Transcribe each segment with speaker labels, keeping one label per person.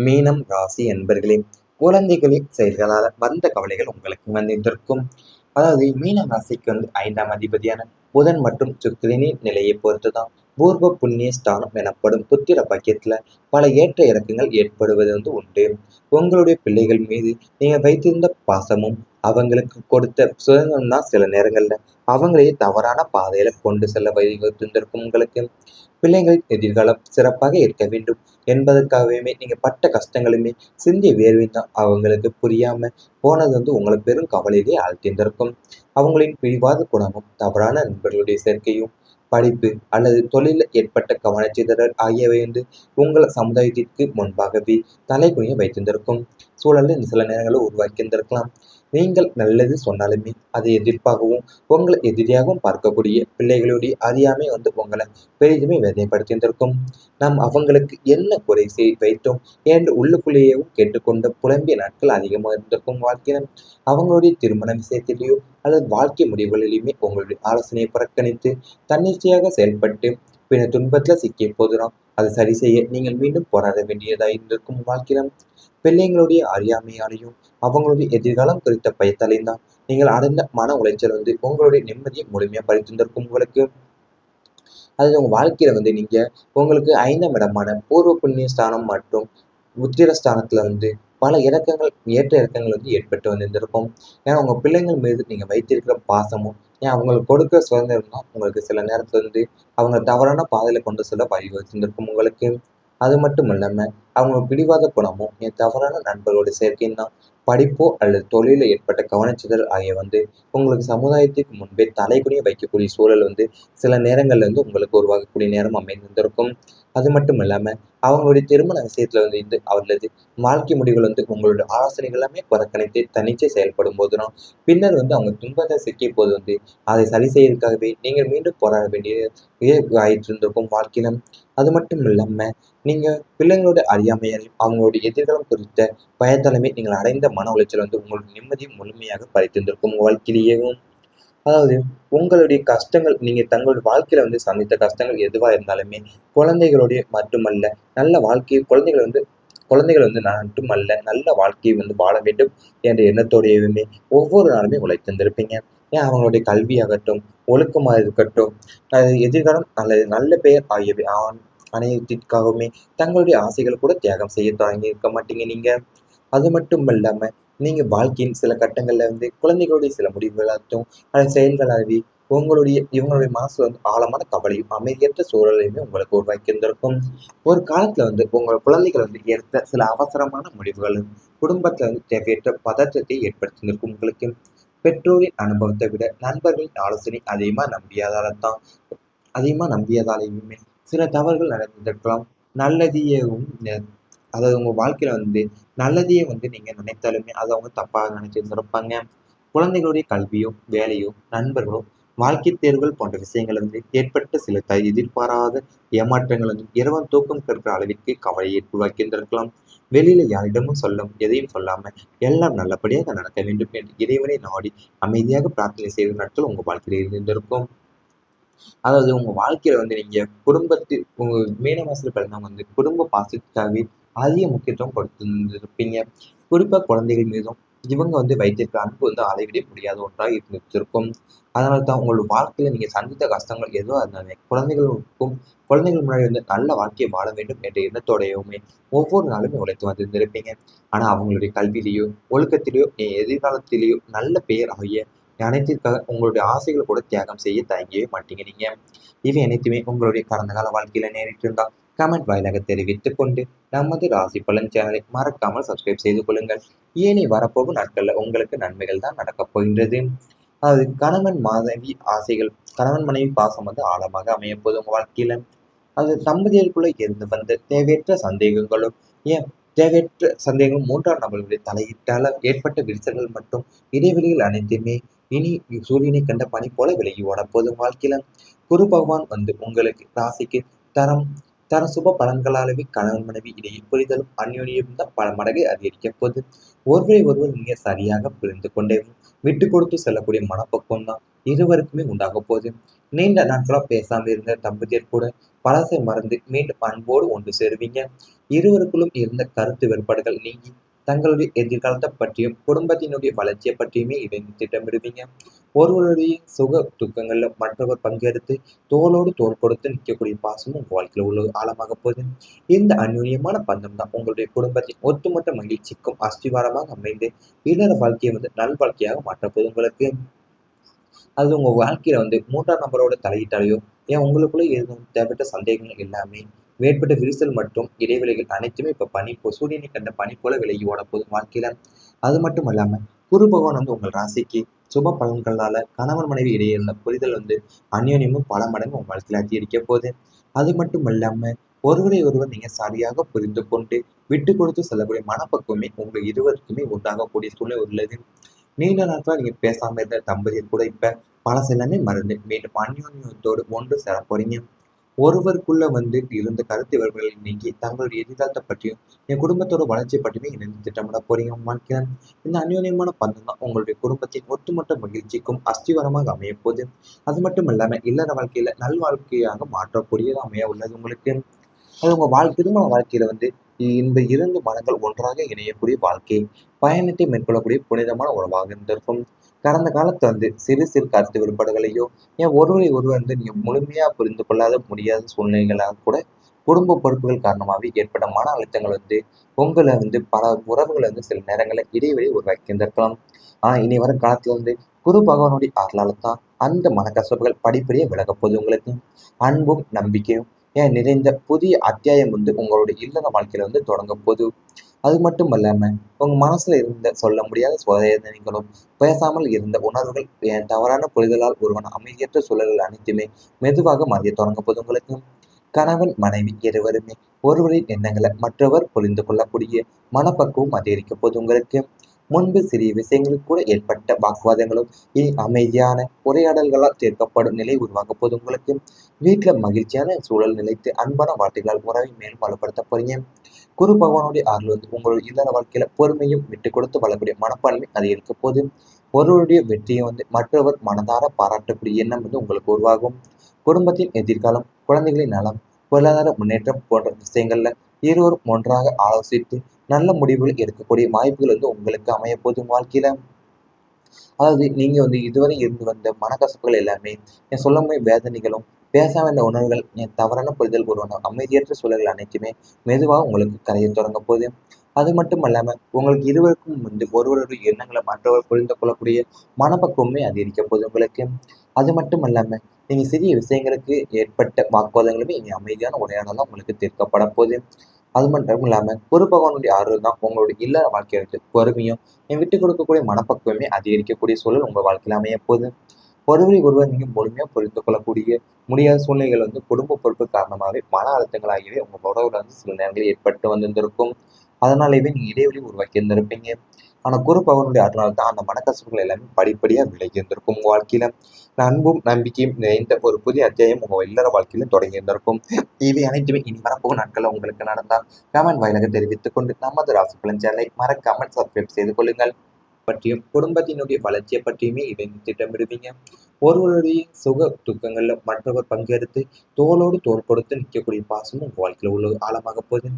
Speaker 1: மீனம் ராசி என்பர்களே, குழந்தைகளின் செயல்களால் வந்த கவலைகள் உங்களுக்கு வந்திருக்கும். அதாவது மீனம் ராசிக்கு 5ஆம் அதிபதியான புதன் மற்றும் சுக்கிரனின் நிலையை பொறுத்துதான் பூர்வ புண்ணிய ஸ்தானம் எனப்படும் புத்திர பாக்கியத்துல பல ஏற்ற இறக்கங்கள் ஏற்படுவது உண்டு. உங்களுடைய பிள்ளைகள் மீது நீங்க வைத்திருந்த பாசமும் அவங்களுக்கு கொடுத்த சுதந்திரம் தான் சில நேரங்கள்ல அவங்களையே தவறான பாதையில கொண்டு செல்ல வழிவகுத்திருந்திருக்கும். உங்களுக்கு பிள்ளைகளின் எதிர்காலம் சிறப்பாக இருக்க வேண்டும் என்பதற்காகவே நீங்க பட்ட கஷ்டங்களுமே சிந்திய வேர்வை தான் அவங்களுக்கு புரியாம போனது உங்களை பெரும் கவலையிலே ஆழ்த்தியிருந்திருக்கும். அவங்களின் பிடிவாத குணமும் தவறான நண்பர்களுடைய சேர்க்கையும் படிப்பு அல்லது தொழிலில் ஏற்பட்ட கவனச்சிதறல் ஆகியவை உங்கள் சமுதாயத்திற்கு முன்பாகவே தலைகுனிய வைத்திருந்திருக்கும் சூழலில் சில நேரங்களில் உருவாக்கியிருந்திருக்கலாம். நீங்கள் நல்லது சொன்னாலுமே அதை எதிர்ப்பாகவும் உங்களை எதிரியாகவும் பார்க்கக்கூடிய பிள்ளைகளுடைய அறியாமை உங்களை பெரிதுமே வேதனைப்படுத்தியிருந்திருக்கும். நாம் அவங்களுக்கு என்ன குறை வைத்தோம் என்று உள்ளுக்குள்ளேயும் கேட்டுக்கொண்டு புலம்பிய நாட்கள் அதிகமாக இருந்திருக்கும். வாழ்க்கையில அவங்களுடைய திருமண விஷயத்திலேயோ அல்லது வாழ்க்கை முடிவுகளிலுமே உங்களுடைய ஆலோசனையை புறக்கணித்து தன்னிச்சையாக செயல்பட்டு பின்னர் துன்பத்துல சிக்கிய போதுதான் அதை சரி செய்ய நீங்கள் மீண்டும் போராட வேண்டியதாக இருந்திருக்கும். வாழ்க்கையில பிள்ளைங்களுடைய அறியாமையாலையும் அவங்களுடைய எதிர்காலம் குறித்த பயத்தாலையும் தான் நீங்கள் அடைந்த மன உளைச்சல் உங்களுடைய நிம்மதியை முழுமையா பறித்திருந்திருக்கும். உங்களுக்கு அது உங்க வாழ்க்கையில நீங்க உங்களுக்கு 5ஆம் இடமான பூர்வ புண்ணிய ஸ்தானம் மற்றும் உத்திரஸ்தானத்துல பல இறக்கங்கள் ஏற்ற இறக்கங்கள் ஏற்பட்டு வந்திருந்திருக்கும். ஏன்னா உங்க பிள்ளைங்கள் மீது நீங்க வைத்திருக்கிற பாசமும் ஏன் அவங்களுக்கு கொடுக்குற சுதந்திரம் தான் உங்களுக்கு சில நேரத்துல அவங்க தவறான பாதையில கொண்டு செல்ல வழிவகுத்திருந்திருக்கும். உங்களுக்கு அது மட்டும் இல்லாம அவங்க பிடிவாத குணமும் என் தவறான நண்பர்களோட சேர்க்கையும் தான் படிப்போ அல்லது தொழிலில் ஏற்பட்ட கவனச்சிதறல் ஆகிய உங்களுக்கு சமுதாயத்துக்கு முன்பே தலைகுனிய வைக்கக்கூடிய சூழல் சில நேரங்கள்ல உங்களுக்கு உருவாகக்கூடிய நேரம் அமைந்திருந்திருக்கும். அது மட்டும் இல்லாம அவங்களுடைய திருமண விஷயத்துல அவர்களது வாழ்க்கை முடிவுகள் உங்களுடைய ஆலோசனைகள் எல்லாமே புறக்கணித்து தனிச்சை செயல்படும் போதுதான் பின்னர் அவங்க துன்பத்தை சிக்கிய போது அதை சரி செய்யறதுக்காகவே நீங்கள் மீண்டும் போராட வேண்டிய ஆயிட்டு இருந்திருக்கும் வாழ்க்கையில. அது மட்டும் இல்லாம நீங்க பிள்ளைங்களோட அறியாமையாலையும் அவங்களுடைய எதிர்காலம் குறித்த பயத்தாலுமே நீங்கள் அடைந்த மன உளைச்சல் உங்களுடைய நிம்மதியை முழுமையாக பறித்திருந்திருக்கும் வாழ்க்கையிலேயும். அதாவது உங்களுடைய கஷ்டங்கள் நீங்க தங்களுடைய வாழ்க்கையில சந்தித்த கஷ்டங்கள் எதுவா இருந்தாலுமே குழந்தைகளுடைய மட்டுமல்ல நல்ல வாழ்க்கையை குழந்தைகள் மட்டுமல்ல நல்ல வாழ்க்கையை வாழ வேண்டும் என்ற எண்ணத்தோடையுமே ஒவ்வொரு நாளுமே உழைத்திருந்திருப்பீங்க. ஏன் அவங்களுடைய கல்வியாகட்டும் ஒழுக்கமாக இருக்கட்டும் எதிர்காலம் அல்லது நல்ல பெயர் ஆகியவை அனைத்திற்காகவுமே தங்களுடைய ஆசைகள் கூட தியாகம் செய்ய தொடங்கி இருக்க மாட்டீங்க நீங்க. அது மட்டும் இல்லாம நீங்க வாழ்க்கையின் சில கட்டங்கள்ல குழந்தைகளுடைய சில முடிவுகளாகட்டும் அல்லது செயல்களாகவே இவங்களுடைய மனசுல ஆழமான கவலையும் அமைதியற்ற சூழலையுமே உங்களுக்கு உருவாக்கி இருந்திருக்கும். ஒரு காலத்துல உங்க குழந்தைகள் எடுத்த சில அவசரமான முடிவுகளும் குடும்பத்துல தேவையற்ற பதற்றத்தை ஏற்படுத்தியிருக்கும். உங்களுக்கு பெற்றோரின் அனுபவத்தை விட நண்பர்களின் ஆலோசனை அதிகமா நம்பியதாலேயுமே சில தவறுகள் நடந்திருக்கலாம். நல்லதையும் அதாவது உங்க வாழ்க்கையில நல்லதையே நீங்க நினைத்தாலுமே அதை அவங்க தப்பாக நினைச்சிருந்திருப்பாங்க. குழந்தைகளுடைய கல்வியோ வேலையோ நண்பர்களோ வாழ்க்கை தேர்வுகள் போன்ற விஷயங்கள் ஏற்பட்ட சில எதிர்பாராத ஏமாற்றங்கள் இரவன் தூக்கம் கற்கிற அளவிற்கு கவலையை உருவாக்கியிருந்திருக்கலாம். வெளியில யாரிடமும் எதையும் சொல்லாம எல்லாம் நல்லபடியாக நடக்க வேண்டும் என்று இறைவனை நாடி அமைதியாக பிரார்த்தனை செய்த நாட்கள் உங்க வாழ்க்கையில் இருந்திருக்கும். அதாவது உங்க வாழ்க்கையில நீங்க உங்க மீனவாசல் பிறந்தவங்க குடும்ப பாசத்துக்காகவே அதிக முக்கியத்துவம் கொடுத்திருப்பீங்க. குறிப்பா குழந்தைகள் மீதும் இவங்க வைத்திருக்கிற அன்பு அளவிட முடியாத ஒன்றாக இருந்திருக்கும். அதனால தான் உங்களோட வாழ்க்கையில நீங்க சந்தித்த கஷ்டங்கள் எதுவாக இருந்தாலுமே குழந்தைகள் முன்னாடி நல்ல வாழ்க்கையை வாழ வேண்டும் என்ற எண்ணத்தோடையுமே ஒவ்வொரு நாளுமே உழைத்து வந்திருந்திருப்பீங்க. ஆனா அவங்களுடைய கல்வியிலேயோ ஒழுக்கத்திலேயோ எதிர்காலத்திலேயோ நல்ல பெயர் ஆகிய அனைத்திற்காக உங்களுடைய ஆசைகளை கூட தியாகம் செய்ய தயங்கவே மாட்டீங்க நீங்க. இவை அனைத்துமே உங்களுடைய கடந்த கால வாழ்க்கையில நேரிட்டு இருந்தால் கமெண்ட் வாயிலாக தெரிவித்துக் கொண்டு நமது ராசி பலன் சேனலை மறக்காமல் சப்ஸ்கிரைப் செய்து கொள்ளுங்கள். இனி வரப்போகும் நாட்கள்ல உங்களுக்கு நன்மைகள் தான் நடக்கப் போகின்றது. அதாவது கணவன் மனைவி பாசம் ஆழமாக அமைய போது உங்க வாழ்க்கையில அது தம்பதியருக்குள்ள இருந்து வந்த தேவையற்ற சந்தேகங்களும் மூன்றாம் நபர்களுடைய தலையீட்டால ஏற்பட்ட விரிசல்கள் மற்றும் இடைவெளிகள் அனைத்துமே இனி சூரியனை கண்ட பனி போல விலகி ஓட போதும். வாழ்க்கையில குரு பகவான் உங்களுக்கு ராசிக்கு தரம் சுப பலன்களாலவே கணவன் மனைவி இடையே புரிதலும் அந்யோன்யம் தான் பல மடங்கை அதிகரிக்க போது. ஒருவர் நீங்க சரியாக புரிந்து கொண்டே விட்டு கொடுத்து செல்லக்கூடிய மனப்பக்குவம் தான் இருவருக்குமே உண்டாக போகுது. நீண்ட நாட்களா பேசாம இருந்த தம்பதியர் கூட பழசை மறந்து மீண்டும் அன்போடு ஒன்று சேருவீங்க. இருவருக்குள்ளும் இருந்த கருத்து வேறுபாடுகள் நீங்கி தங்களுடைய எதிர்காலத்தை பற்றியும் குடும்பத்தினுடைய வளர்ச்சியை பற்றியுமே இணைந்து திட்டமிடுவீங்க. ஒருவருடைய சுக துக்கங்கள்ல மற்றவர் பங்கெடுத்து தோளோடு தோள் கொடுத்து நிற்கக்கூடிய பாசமும் உங்க வாழ்க்கையில உள்ள ஆழமாக போகுது. இந்த அந்யோன்யமான பந்தம் தான் உங்களுடைய குடும்பத்தின் ஒட்டுமொத்த மகிழ்ச்சிக்கும் அஸ்திவாரமாக அமைந்து இல்லற வாழ்க்கையை நல்வாழ்க்கையாக மாற்றப்போகுது உங்களுக்கு. அது உங்க வாழ்க்கையில மூன்றாம் நபரோட தலையிட்டாலையோ, ஏன் உங்களுக்குள்ள எதுவும் தேவையற்ற சந்தேகங்கள் எல்லாமே, மேற்பட்ட விரிசல் மற்றும் இடைவெளிகள் அனைத்துமே இப்ப சூரியனை கண்ட பனி போல விலகி ஓடப்போகுது வாழ்க்கையில. அது மட்டும் இல்லாம குரு பகவான் உங்கள் ராசிக்கு சுப பலன்களால கணவன் மனைவி இடையே இருந்த புரிதல் அந்யோன்யமும் பல மடங்கு உங்க வாழ்க்கையில அதிகரிக்க போகுது. அது மட்டும் இல்லாம ஒருவரை ஒருவர் நீங்க சரியாக புரிந்து கொண்டு விட்டு கொடுத்து செல்லக்கூடிய மனப்பக்குவமே உங்க இருவருக்குமே உண்டாகக்கூடிய சூழ்நிலை உள்ளது. நீண்ட நாட்களா நீங்க பேசாம இருந்த தம்பதியர் கூட இப்ப பழசு எல்லாமே மறந்து மீண்டும் அந்யோன்யத்தோடு ஒன்று சேர போறீங்க. ஒருவருக்குள்ள இருந்த கருத்து வேறுபாடுகளை நீங்கி தங்களுடைய எதிர்காலத்தை பற்றியும் என் குடும்பத்தோட வளர்ச்சியை பற்றியுமே இணைந்து திட்டமிட போறீங்க வாழ்க்கையில. இந்த அந்யோன்யமான பந்தம் தான் உங்களுடைய குடும்பத்தின் ஒட்டுமொத்த மகிழ்ச்சிக்கும் அஸ்திவாரமாக அமைய போகுது. அது மட்டும் இல்லாம இல்லற வாழ்க்கையில நல்வாழ்க்கையாக மாற்றக்கூடியதாக அமைய உள்ளது உங்களுக்கு. அது உங்க திருமண வாழ்க்கையில இந்த இரண்டு மனங்கள் ஒன்றாக இணையக்கூடிய வாழ்க்கை பயணத்தை மேற்கொள்ளக்கூடிய புனிதமான உறவாக இருந்திருக்கும். கடந்த காலத்துல சிறு சிறு கருத்து வேறுபாடுகளையோ, ஏன் ஒருவரை ஒருவர் நீங்க முழுமையா புரிந்து கொள்ளாத முடியாத சூழ்நிலைகளாக கூட குடும்ப பொறுப்புகள் காரணமாகவே ஏற்பட்ட மன அழுத்தங்கள் உங்களை பல உறவுகளை சில நேரங்களில் இடைவெளி உருவாக்கி இருந்திருக்கலாம். இனி வரும் காலத்துல குரு பகவானுடைய அருளால தான் அந்த மனக்கசப்புகள் படிப்படியே விலகப் போகுது உங்களுக்கு. அன்பும் நம்பிக்கையும் ஏன் நிறைந்த புதிய அத்தியாயம் உங்களுடைய இல்லற வாழ்க்கையில தொடங்க போகுது. அது மட்டும் இல்லாம உங்க மனசுல இருந்த சொல்ல முடியாத சோதனைகளும் பேசாமல் இருந்த உணர்வுகள் என் தவறான புரிதலால் உருவான அமைதியற்ற சூழல்கள் அனைத்துமே மெதுவாக மறைய தொடங்க போது உங்களுக்கு. கணவன் மனைவி இருவருமே ஒருவரின் எண்ணங்களை மற்றவர் புரிந்து கொள்ளக்கூடிய மனப்பக்குவம் அதிகரிக்க போது உங்களுக்கு. முன்பு சிறிய விஷயங்களில் கூட ஏற்பட்ட வாக்குவாதங்களும் இனி அமைதியான உரையாடல்களால் தீர்க்கப்படும் நிலை உருவாக போது உங்களுக்கு. வீட்டுல மகிழ்ச்சியான சூழல் நிலைத்து அன்பான வார்த்தைகளால் உறவை மேலும் வலுப்படுத்த போறீங்க. குரு பகவானுடைய அருள் உங்களுடைய இல்லற வாழ்க்கையில பொறுமையும் விட்டு கொடுத்து வாழக்கூடிய மனப்பான்மை அதிகரிக்க போது. ஒருவருடைய வெற்றியை மற்றவர் மனதார பாராட்டக்கூடிய எண்ணம் உங்களுக்கு உருவாகும். குடும்பத்தின் எதிர்காலம், குழந்தைகளின் நலம், பொருளாதார முன்னேற்றம் போன்ற விஷயங்கள்ல இருவரும் ஒன்றாக ஆலோசித்து நல்ல முடிவுகள் எடுக்கக்கூடிய வாய்ப்புகள் உங்களுக்கு அமைய போதும் வாழ்க்கையில. அதாவது நீங்க இதுவரை இருந்து வந்த மனக்கசப்புகள் எல்லாமே என் சொல்ல வேதனைகளும் பேசாம இந்த உணர்வுகள் என் தவறான புரிதல் உருவான அமைதியற்ற சூழல்கள் அனைத்துமே மெதுவாக உங்களுக்கு கரைய தொடங்க போகுது. அது மட்டும் இல்லாம உங்களுக்கு இருவருக்கும் ஒருவருடைய எண்ணங்களை மற்றவர் புரிந்து கொள்ளக்கூடிய மனப்பக்குவமே அதிகரிக்க போகுது உங்களுக்கு. அது மட்டும் இல்லாம நீங்க சிறிய விஷயங்களுக்கு ஏற்பட்ட வாக்குவாதங்களுமே இனி அமைதியான உரையாடலாம் உங்களுக்கு தீர்க்கப்பட போகுது. அது மட்டும் இல்லாம குரு பகவானுடைய அருள் தான் உங்களுடைய இல்லற வாழ்க்கையை பொறுமையும் என் விட்டு கொடுக்கக்கூடிய மனப்பக்குவமே அதிகரிக்கக்கூடிய சூழல் உங்க வாழ்க்கையில அமைய போகுது. ஒருவரை ஒருவர் நீங்க முழுமையா புரிந்து கொள்ளக்கூடிய முடியாத சூழ்நிலைகள் குடும்ப பொறுப்பு காரணமாகவே மன அழுத்தங்கள் ஆகியவை உங்க உறவுல சில நேரங்களில் ஏற்பட்டு வந்திருந்திருக்கும். அதனாலேயே நீங்க இடைவெளி உருவாக்கி இருந்திருப்பீங்க. ஆனா குரு பகவானுடைய அருளால் தான் அந்த மனக்கசப்புகள் எல்லாமே படிப்படியா விலகி இருந்திருக்கும் உங்க வாழ்க்கையில. அன்பும் நம்பிக்கையும் நிறைந்த ஒரு புதிய அத்தியாயம் உங்க இல்லற வாழ்க்கையிலும் தொடங்கி இருந்திருக்கும். இவை அனைத்துமே இனி வரப்போகும் நாட்கள்ல உங்களுக்கு நடந்தால் கமெண்ட் வாயிலாக தெரிவித்துக் கொண்டு நமது ராசி பலன் சேனலை மறக்காமல் சப்ஸ்கிரைப் செய்து கொள்ளுங்கள். பற்றியும் குடும்பத்தினுடைய வளர்ச்சியை பற்றியுமே இணைந்து திட்டமிடுவீங்க. ஒருவருடைய சுக துக்கங்கள்ல மற்றவர் பங்கெடுத்து தோளோடு தோள் கொடுத்து நிற்கக்கூடிய பாசமும் உங்க வாழ்க்கையில உள்ள ஆழமாக போகுது.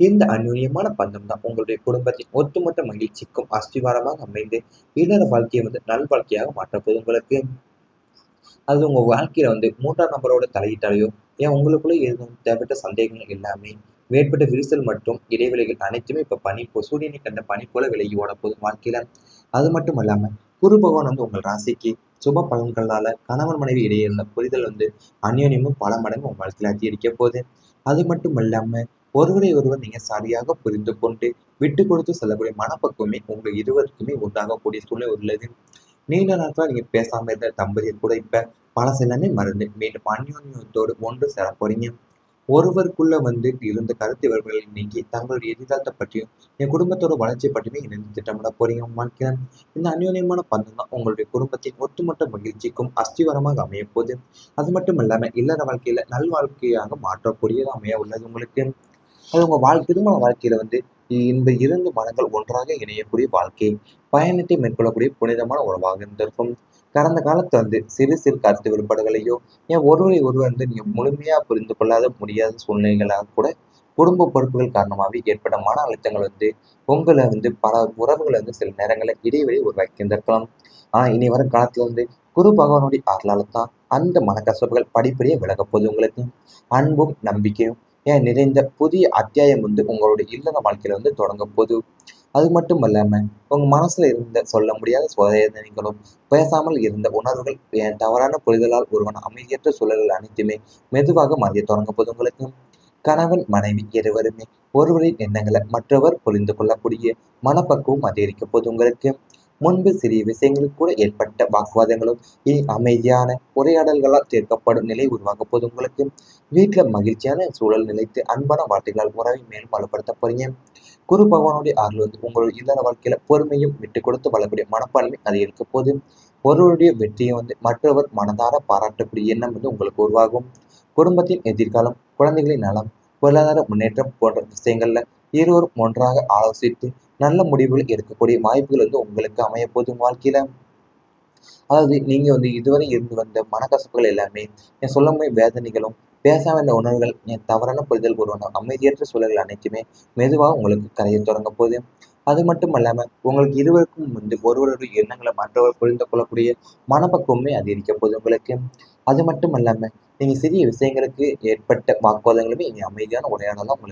Speaker 1: இந்த அந்யோன்யமான பந்தம் தான் உங்களுடைய குடும்பத்தின் ஒட்டுமொத்த மகிழ்ச்சிக்கும் அஸ்திவாரமாக அமைந்து இல்லற வாழ்க்கையை நல்வாழ்க்கையாக மாற்றப்போகுது உங்களுக்கு. அது உங்க வாழ்க்கையில மூன்றாம் நபரோட தலையிட்டாலையோ, ஏன் உங்களுக்குள்ள எதுவும் தேவையற்ற சந்தேகங்கள் எல்லாமே மேற்பட்ட விரிசல் மற்றும் இடைவெளிகள் அனைத்துமே இப்ப சூரியனை கண்ட பனி போல விலகி ஓடப்போகுது வாழ்க்கையில. அது மட்டும் இல்லாம குரு பகவான் உங்கள் ராசிக்கு சுப பலன்களால கணவன் மனைவி இடையே இருந்த புரிதல் அந்யோன்யமும் பல மடங்கு உங்க வாழ்க்கையில அதிகரிக்க போகுது. அது மட்டும் இல்லாம ஒருவரை ஒருவர் நீங்க சரியாக புரிந்து கொண்டு விட்டு கொடுத்து செல்லக்கூடிய மனப்பக்குவமே உங்க இருவருக்குமே உண்டாகக்கூடிய சூழ்நிலை உள்ளது. நீண்ட நாட்களா நீங்க பேசாம இருந்த தம்பதியர் கூட இப்ப பழசு எல்லாமே மறந்து மீண்டும் அந்யோன்யத்தோடு ஒன்று சேர போறீங்க. ஒருவருக்குள்ள இருந்த கருத்து வேறுபாடுகளை நீங்கி தங்களுடைய எதிர்காலத்தை பற்றியும் என் குடும்பத்தோட வளர்ச்சியை பற்றியுமே இணைந்து திட்டமிட போறீங்க வாழ்க்கையில. இந்த அந்யோன்யமான பந்தம் தான் உங்களுடைய குடும்பத்தின் ஒட்டுமொத்த மகிழ்ச்சிக்கும் அஸ்திவாரமாக அமைய போகுது. அது மட்டும் இல்லாம இல்லற வாழ்க்கையில நல்வாழ்க்கையாக மாற்றக்கூடியது அமைய உள்ளது உங்களுக்கு. அது உங்க திருமண வாழ்க்கையில வந்து இந்த 2 மனங்கள் ஒன்றாக இணையக்கூடிய வாழ்க்கை, பயணத்தை மேற்கொள்ளக்கூடிய புனிதமான உறவாக இருந்திருக்கும். கடந்த காலத்துல வந்து சிறு சிறு கருத்து வேறுபாடுகளையோ, ஏன் ஒருவரை ஒருவர் வந்து நீங்க முழுமையா புரிந்து கொள்ளாத முடியாத சூழ்நிலைகளாக கூட குடும்ப பொறுப்புகள் காரணமாவே ஏற்பட்ட மன அழுத்தங்கள் வந்து உங்கள வந்து பல உறவுகள வந்து சில நேரங்கள்ல இடைவெளி உருவாக்கி இருந்திருக்கலாம். இனி வரும் காலத்துல வந்து குரு பகவானுடைய அருளால தான் அந்த மனக்கசப்புகள் படிப்படியா விலகப் போகுது உங்களுக்கு. அன்பும், நம்பிக்கையும் நிறைந்த புதிய அத்தியாயம் வந்து உங்களுடைய இல்லற வாழ்க்கையில வந்து தொடங்கப் போகுது. அது மட்டும் இல்லாம, உங்க மனசுல இருந்த சொல்ல முடியாத வேதனைகளும், பேசாமல் இருந்த உணர்வுகள், தவறான புரிதலால் உருவான அமைதியற்ற சூழல்கள் அனைத்துமே மெதுவாக மறையத் தொடங்கப் போகுது உங்களுக்கு. கணவன், மனைவி இருவருமே ஒருவரின் எண்ணங்கள மற்றவர் புரிந்து கொள்ளக்கூடிய மனப்பக்குவம் அதிகரிக்கப் போகுது உங்களுக்கு. முன்பு சிறிய விஷயங்களில் கூட ஏற்பட்ட வாக்குவாதங்களும் இனி அமைதியான உரையாடல்களால் தீர்க்கப்படும் நிலை உருவாகப் போகுது உங்களுக்கு. வீட்ல மகிழ்ச்சியான சூழல் நிலைத்து அன்பான வார்த்தைகளால் உறவை மேலும் வலுப்படுத்தப் போறீங்க. குரு பகவானுடைய அருள் வந்து உங்களுடைய இல்லற வாழ்க்கையில பொறுமையும் விட்டுக் கொடுத்து வாழக்கூடிய மனப்பான்மை அதிகரிக்கப் போகுது. ஒருவருடைய வெற்றியை வந்து மற்றவர் மனதார பாராட்டக்கூடிய எண்ணம் வந்து உங்களுக்கு உருவாகும். குடும்பத்தின் எதிர்காலம், குழந்தைகளின் நலம், பொருளாதார முன்னேற்றம் போன்ற விஷயங்கள்ல இருவரும் ஒன்றாக ஆலோசித்து நல்ல முடிவுகள் எடுக்கக்கூடிய வாய்ப்புகள் வந்து உங்களுக்கு அமையப்போகுது உங்க வாழ்க்கையில. அதாவது நீங்க வந்து இதுவரை இருந்து வந்த மனக்கசப்புகள் எல்லாமே, சொல்லமுடிய வேதனைகளும், பேசாம இருந்த உணர்வுகள், தவறான புரிதல் உருவான அமைதியற்ற சூழல்கள் அனைத்துமே மெதுவா உங்களுக்கு கரையத் தொடங்கப் போகுது. அது மட்டும் அல்லாம, உங்களுக்கு இருவருக்கும் வந்து ஒருவருடைய எண்ணங்கள மற்றவர் புரிந்து கொள்ளக்கூடிய மனப்பக்குவமே அதிகரிக்கப் போகுது உங்களுக்கு. அது மட்டும் அல்லாம, நீங்க சிறிய விஷயங்களுக்கு ஏற்பட்ட வாக்குவாதங்களுமே இனி அமைதியான உரையாடலா உங்களுக்கு